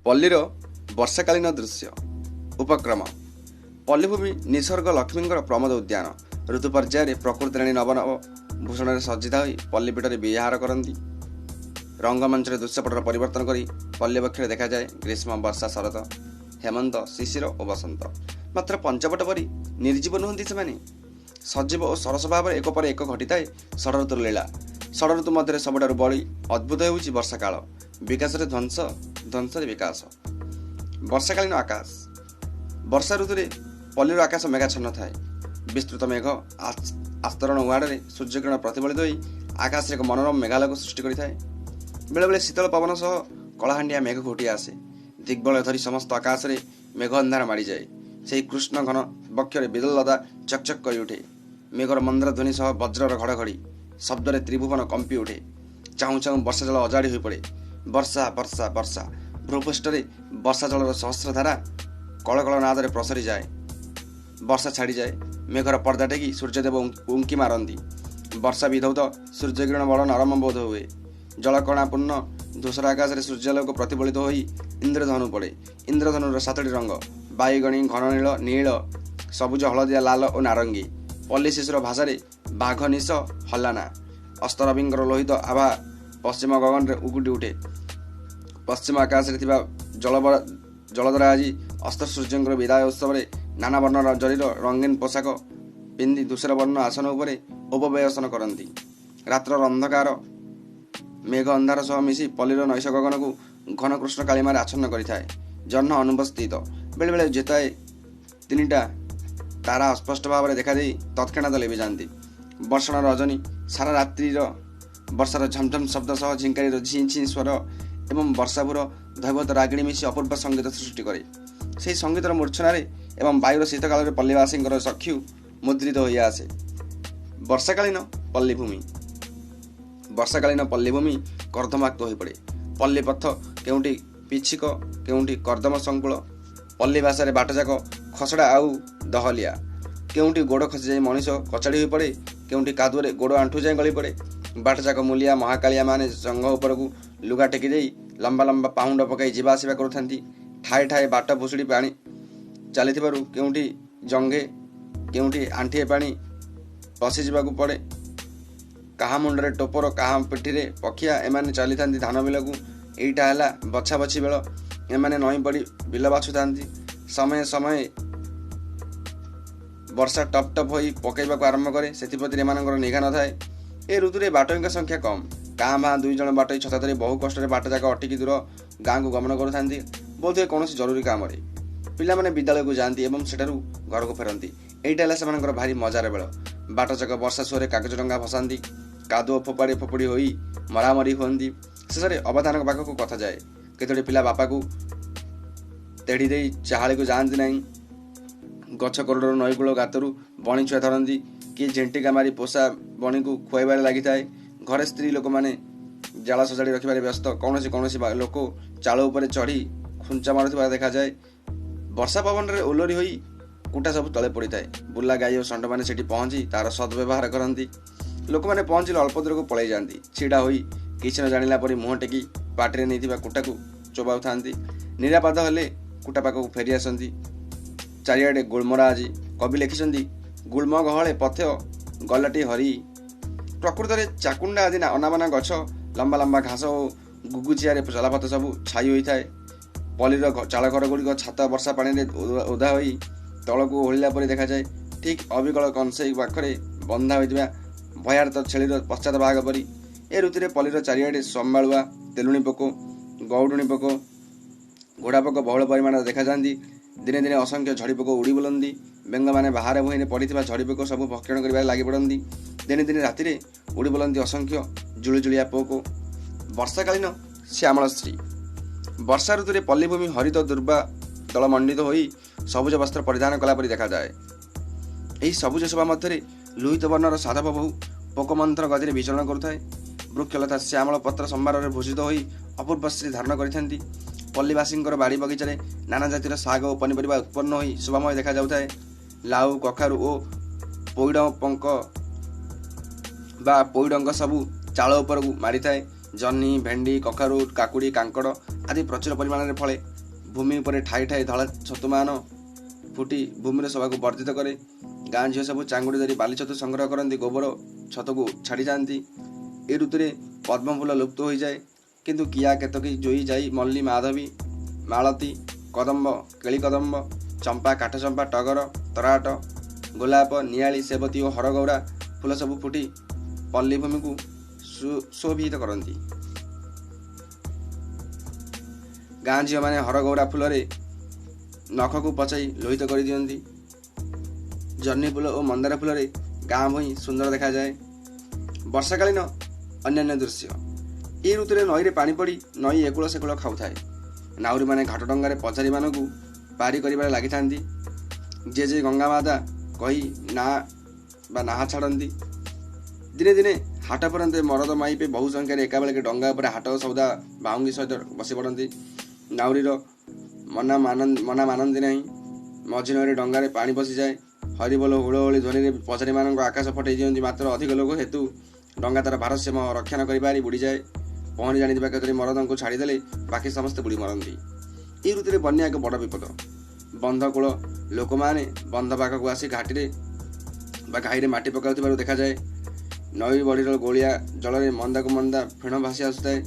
पल्लीर वर्षाकालीन दृश्य उपक्रम पल्लीभूमि निसर्ग लक्ष्मी प्रमोद उद्यान ऋतु पर्यायर प्रकृति राणी नव नव भूषण सज्जिता हो पल्लीपीठରେ विहार करती रंगमंच दृश्यपटर परिवर्तन कर पल्ली बक्ष देखा जाए ग्रीष्म वर्षा शरत हेमंत शिशिर और बसंत मात्र पंचवट परी निर्जीव नुहति से सजीव और सरस भाव एक पर एक घटी थाए षड़ ऋतुर लीला षड़ ऋतु मध्य सबुठ बड़ी अद्भुत होउछि वर्षा काल विकास ध्वंस ध्वंस विकास वर्षाकालीन आकाश वर्षा ऋतु पल्लीर आकाश मेघाच्छन्न थाए विस्तृत मेघ आस्तरण उहाड़े सूर्यकिरण प्रतिफलित होई आकाश एक मनोरम मेघालय को सृष्टि करिथाए बेले बेले शीतल पवन सह कलाहांडिया मेघ घोटी आसे दिग्बलय धरी समस्त आकाश में मेघ अंधार माड़ी जाए से कृष्ण घन बक्षरे बिदल लदा चकचक कर उठे मेघर मंद्र ध्वनि सह वज्रर घड़घड़ी शब्द त्रिभुवन कंपी उठे चाहू चाहू वर्षा जल अजाड़ी हो पड़े वर्षा वर्षा वर्षा भूपृष्ठ वर्षा जलर सहस्रधारा कलकल नादरे प्रसरी जाए वर्षा छाड़ी जाए मेघर पर्दा टेकी सूर्यदेव उंकी मारती वर्षा विधौत सूर्यकिरण बड़ नरम बोध हुए जलकणापूर्ण धूसर आकाश में सूर्यालोक प्रतिफलित हो इंद्रधनु पड़े इंद्रधनुर सातटी रंग बाईगणी घननील नील सबुज हलदिया लाल और नारंगी पल्ली शिशुर भाषा बाघ निश हलाना अस्तरविंगर लोहित आभा पश्चिम गगन में उगुटी उठे पश्चिम आकाश जलधरा आज अस्त सूर्य विदाय उत्सव में नाना वर्ण जरीर रंगीन पोशाक पिंधि धूसर वर्ण आसन उपर उपवेशन करती रात्र अंधकार मेघ अंधार सह मिसी पल्लीर नैश गगन को घन कृष्ण कालीमार आच्छन्न करिथाए जह्न अनुपस्थित बेले बेले जेताए तीनटा तारा अस्पष्ट भाव देखा दे तत्क्षणात लिभि जाती वर्षण रजनी सारा रात्रिर वर्षार झमझम शब्द सह झिंकारीर झी झी स्वर एवं वर्षाभूर दैवत रागिणी मिसी अपूर्व संगीत सृष्टि करे से संगीतर मूर्छनारे एवं वायुर शीतकाल पल्लीवासी चक्षु मुद्रित हो आसे वर्षाकालीन पल्लीभूमि वर्षाकालीन पल्लीभूमि कर्दमाक्त हो पड़े पल्ली पथ केउंटी पिछिक केउंटी कर्दम संकुल पल्ली भाषा बाटजाक खसड़ा आउ दहलिया केउंटी गोड़ खसी जाए मनीष कचाड़ी हो पड़े केउंटी कादुरे गोड़ आंठू जाए गली पड़े बाटजाक मूलिया महाकालिया माने जंघ उपर को लुगा टेकी दे लंबा लंबा पाउंड पकाई जीवा आसवा करुथांती ठाए ठाए बाट भुसुड़ी पानी चली केउंटी जंघे केउंटी आंठिए पानी पशि जावाक पड़े कहा मुंडरे टोपर कहा पिठीरे पखिया एमाने चली थांती धान बिल को एईटा हैला बछा बछी बेल एमाने नई पड़ी बिल बाछुथांती समय समय वर्षा टप टप होई पकईबाक आरंभ करे सेतिप्रति एमानकर निघा न थाए ए ऋतुरे बाटोईଙ୍କ संख्या कम काँ भाँ दुई जन बाटोई छता धरी बहु कष्ट बाट जाक अटिकी दूर गाँ को गमन करुथांती बोधहुए कौन जरूरी काम पिलामाने विद्यालय को जाती एवं सेठारु घर को फेरती एईटा हैला सेमानकर भारी मजार बेल बाट जाक वर्षा सुरे कागज डंगा भसाती कादुओ फोपाड़ी फोपड़ी होई मरामरी हुंती शेष में अवधान पाखक कथा जाए केतोटी पिला बापा को तेढ़ी दे चाहाली को जाती ना गछ कोरडर नईकूल गातरू बणी छुआ धरती किए झेंटिका मारी पोषा बणी को खुआबार लगी था घरे स्त्री लोक मैंने जाल सजाड़ी रखिबार व्यस्त कौन लोक चाल उपर चढ़ी खुंचा मारुवा देखा जाए वर्षा पवन रे ओलरी होई कुटा सब तले पड़ी थाए बुला गाई और षंड मैंने सेठी पहुंची तार सद्व्यवहार करती लोक मैंने पहुंचले अल्प दूर को पलि जाती छिड़ा होई किसी न जानिला परी मुह टेकी पाटे नहीं कुटा को चोबाऊ था निरापाद हेले कुटा पाखक फेरी आसती चारिआडे गुलमरा आज कवि लिखिं गुलम गहले पथ गलाटी हरी प्रकृत में चाकुंडा आदि अनाबना गछ लंबा लंबा घास और गुगुचिया चलापथ सब छाई होता है पल्लीर चाल घर गुड़िक छात वर्षा पानी ओदा हो तल को ओहला परी देखा जाए ठीक अविकल कंसई पाखरे बंधा होता भयार्थ छेलीर पश्चात भाग परी ए ऋतु पल्लीर चारिआडे संबालुआ तेलुणी पोक गौडुणी पोक घोड़ा पोक बहुल परिमाण देखा जाती दिने दिने असंख्य झड़ी पोक उड़ी बुलती बेंग मैंने बाहर भूई पड़ी झड़ी पोक सब भक्षण कर लगी पड़ती दिने दिने राति उड़ी बुलती असंख्य जुलुजुलिया पोक वर्षाकालीन श्यामलश्री वर्षा ऋतु पल्लीभूमि हरित दुर्वा दल मंडित हो सबुज वस्त्र परिधान कलापरी देखा जाए यही सबुज शोभा मध्य लुहित वर्णर साधव बहु पोकमंथन गति विचरण करुए वृक्षलता श्यामल पत्र संभार भूषित हो अपूर्व श्री धारण कर पल्लीवासी बाड़ी बगीचार नाना जातिर शाग और पनीपरिया उत्पन्न हो शोभामय देखा जाए लाउ कखारु और पौड़ पंक बा पौडंग सबू चाल उपर को मारी थाए जह्नी भेंडी कखारु काकुड़ी कांकड़ ଆଦି ପ୍ରଚୁର ପରିମାଣରେ ଫଳେ। ଭୂମି ଉପରେ ଠାଇ ଠାଇ ଧଳା ଛତୁମାନ ଫୁଟି ଭୂମିର ଶୋଭାକୁ ବର୍ଦ୍ଧିତ କରେ। ଗାଁ ଝିଅ ସବୁ ଚାଙ୍ଗୁଡ଼ି ଧରି ବାଲି ଛତୁ ସଂଗ୍ରହ କରନ୍ତି, ଗୋବର ଛତୁକୁ ଛାଡ଼ିଯାଆନ୍ତି। ଏ ଋତୁରେ ପଦ୍ମ ଫୁଲ ଲୁପ୍ତ ହୋଇଯାଏ, କିନ୍ତୁ କିଆ, କେତକୀ, ଜୁଇ, ଯାଇ, ମଲ୍ଲୀ, ମାଧବୀ, ମାଳତୀ, କଦମ୍ବ, କେଳି କଦମ୍ବ, ଚମ୍ପା, କାଠଚମ୍ପା, ଟଗର, ତରାଟ, ଗୋଲାପ, ନିଆଳି, ସେବତୀ ଓ ହରଗୌରା ଫୁଲ ସବୁ ଫୁଟି ପଲ୍ଲୀ ଭୂମିକୁ ସୁଶୋଭିତ କରନ୍ତି। ଗାଁ ଝିଅମାନେ ହରଗୌରା ଫୁଲରେ ନଖକୁ ପଚାଇ ଲୋହିତ କରିଦିଅନ୍ତି। ଜହ୍ନି ଫୁଲ ଓ ମନ୍ଦାର ଫୁଲରେ ଗାଁ ଭୂଇଁ ସୁନ୍ଦର ଦେଖାଯାଏ। ବର୍ଷାକାଳୀନ ଅନ୍ୟାନ୍ୟ ଦୃଶ୍ୟ। ଏହି ଋତୁରେ ନଈରେ ପାଣି ପଡ଼ି ନଈ ଏକୁଳ ସେକୁଳ ଖାଉଥାଏ। ନାଉରୀମାନେ ଘାଟ ଡଙ୍ଗାରେ ପଝାରିମାନଙ୍କୁ ପାରି କରିବାରେ ଲାଗିଥାନ୍ତି। ଯେ ଗଙ୍ଗାମାତା କହି ନାହା ଛାଡ଼ନ୍ତି। ଦିନେ ଦିନେ ହାଟ ପର୍ଯ୍ୟନ୍ତ ମରଦ ମାଇପେ ବହୁ ସଂଖ୍ୟାରେ ଏକାବେଳକେ ଡଙ୍ଗା ଉପରେ ହାଟ ସଉଦା ବାହୁଙ୍ଗୀ ସହିତ ବସି ପଡ଼ନ୍ତି। ନାଉରୀର ମନା ମାନନ୍ତି ନାହିଁ। ମଝି ନଈରେ ଡଙ୍ଗାରେ ପାଣି ପଶିଯାଏ। ହରିବୋଲ ହୁଳହୁଳି ଧ୍ୱନିରେ ପଝାରିମାନଙ୍କ ଆକାଶ ଫଟେଇ ଦିଅନ୍ତି। ମାତ୍ର ଅଧିକ ଲୋକ ହେତୁ ଡଙ୍ଗା ତାର ଭାରସାମ୍ୟ ରକ୍ଷା ନ କରିପାରି ବୁଡ଼ିଯାଏ। ପହଁରି ଜାଣିଥିବା କେତୋଟି ମରଦଙ୍କୁ ଛାଡ଼ିଦେଲେ ବାକି ସମସ୍ତେ ବୁଡ଼ି ମରନ୍ତି। ଏହି ଋତୁରେ ବନ୍ୟା ଏକ ବଡ଼ ବିପଦ। ବନ୍ଧକୂଳ ଲୋକମାନେ ବନ୍ଧ ପାଖକୁ ଆସି ଘାଟିରେ ବା ଘାଇରେ ମାଟି ପକାଉଥିବାରୁ ଦେଖାଯାଏ। ନଈ ବଢ଼ିର ଗୋଳିଆ ଜଳରେ ମନ୍ଦାକୁ ମନ୍ଦା ଫେଣ ଭାସି ଆସୁଥାଏ।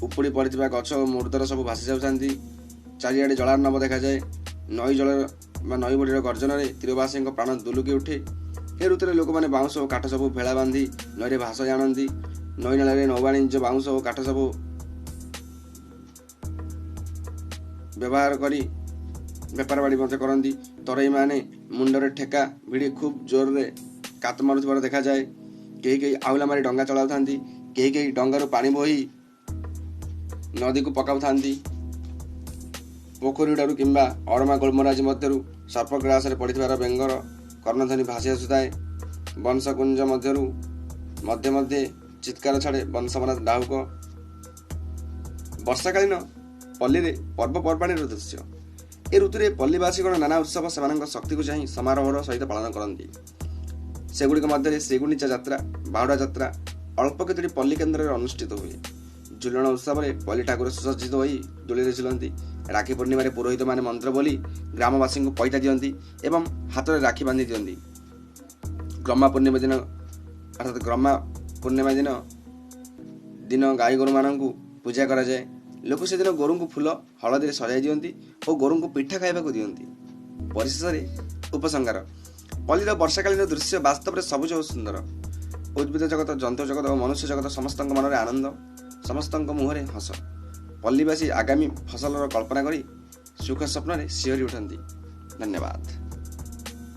ଉପୁଡ଼ି ପଡ଼ିଥିବା ଗଛ ଓ ମୂର୍ଦ୍ଦର ସବୁ ଭାସି ଯାଉଥାନ୍ତି। ଚାରିଆଡ଼େ ଜଳାର୍ଣ୍ଣବ ଦେଖାଯାଏ। ନଈ ବଢ଼ିର ଗର୍ଜନରେ ତୀରବାସୀଙ୍କ ପ୍ରାଣ ଦୁଲୁକି ଉଠେ। ଏ ଋତୁରେ ଲୋକମାନେ ବାଉଁଶ ଓ କାଠ ସବୁ ଭେଳା ବାନ୍ଧି ନଈରେ ଭାସାଇ ଆଣନ୍ତି। ନଈ ନାଳରେ ନୌବାଣିଜ୍ୟ ବାଉଁଶ ଓ କାଠ ସବୁ ବ୍ୟବହାର କରି ବେପାର ବାଡ଼ି ମଧ୍ୟ କରନ୍ତି। ତରଇମାନେ ମୁଣ୍ଡରେ ଠେକା ଭିଡ଼ି ଖୁବ୍ ଜୋରରେ କାତ ମାରୁଥିବାର ଦେଖାଯାଏ। କେହି କେହି ଆହୁଲା ମାରି ଡଙ୍ଗା ଚଳାଉଥାନ୍ତି। କେହି କେହି ଡଙ୍ଗାରୁ ପାଣି ବୋହି ନଦୀକୁ ପକାଉଥାନ୍ତି। ପୋଖରୀଠାରୁ କିମ୍ବା ଅରମା ଗୁଳ୍ମରାଜି ମଧ୍ୟରୁ ସର୍ପଗ୍ରାସରେ ପଡ଼ିଥିବାର ବେଙ୍ଗର କର୍ଣ୍ଣଧ୍ୱନି ଭାସି ଆସୁଥାଏ। ବଂଶକୁଞ୍ଜ ମଧ୍ୟରୁ ମଧ୍ୟେ ଚିତ୍କାର ଛାଡ଼େ ବଂଶମରା ଡାହୁକ। ବର୍ଷାକାଳୀନ ପଲ୍ଲୀରେ ପର୍ବପର୍ବାଣୀର ଦୃଶ୍ୟ। ଏ ଋତୁରେ ପଲ୍ଲୀବାସୀଗଣ ନାନା ଉତ୍ସବ ସେମାନଙ୍କ ଶକ୍ତିକୁ ଚାହିଁ ସମାରୋହର ସହିତ ପାଳନ କରନ୍ତି। ସେଗୁଡ଼ିକ ମଧ୍ୟରେ ଶ୍ରୀଗୁଣ୍ଡିଚା ଯାତ୍ରା, ବାହୁଡ଼ା ଯାତ୍ରା ଅଳ୍ପ କେତୋଟି ପଲ୍ଲୀ କେନ୍ଦ୍ରରେ ଅନୁଷ୍ଠିତ ହୁଏ। ଝୁଲଣ ଉତ୍ସବରେ ପଲ୍ଲୀ ଠାକୁର ସୁସଜ୍ଜିତ ହୋଇ ଦୋଳିରେ ଝୁଲନ୍ତି। ରାକ୍ଷୀ ପୂର୍ଣ୍ଣିମାରେ ପୁରୋହିତମାନେ ମନ୍ତ୍ର ବୋଲି ଗ୍ରାମବାସୀଙ୍କୁ ପଇତା ଦିଅନ୍ତି ଏବଂ ହାତରେ ରାକ୍ଷୀ ବାନ୍ଧି ଦିଅନ୍ତି। ଗମ୍ମା ପୂର୍ଣ୍ଣିମା ଦିନ ଗାଈ ଗୋରୁମାନଙ୍କୁ ପୂଜା କରାଯାଏ। ଲୋକ ସେଦିନ ଗୋରୁଙ୍କୁ ଫୁଲ ହଳଦୀରେ ସଜାଇ ଦିଅନ୍ତି ଓ ଗୋରୁଙ୍କୁ ପିଠା ଖାଇବାକୁ ଦିଅନ୍ତି। ପରିଶେଷରେ ଉପସଂହାର। ପଲ୍ଲୀର ବର୍ଷାକାଳୀନ ଦୃଶ୍ୟ ବାସ୍ତବରେ ସବୁଜ ଓ ସୁନ୍ଦର। ଉଦ୍ଭିଦ ଜଗତ, ଜନ୍ତୁ ଜଗତ ଓ ମନୁଷ୍ୟ ଜଗତ ସମସ୍ତଙ୍କ ମନରେ ଆନନ୍ଦ, ସମସ୍ତଙ୍କ ମୁହଁରେ ହସ। ପଲ୍ଲୀବାସୀ ଆଗାମୀ ଫସଲର କଳ୍ପନା କରି ସୁଖ ସ୍ୱପ୍ନରେ ଶିହରି ଉଠନ୍ତି। ଧନ୍ୟବାଦ।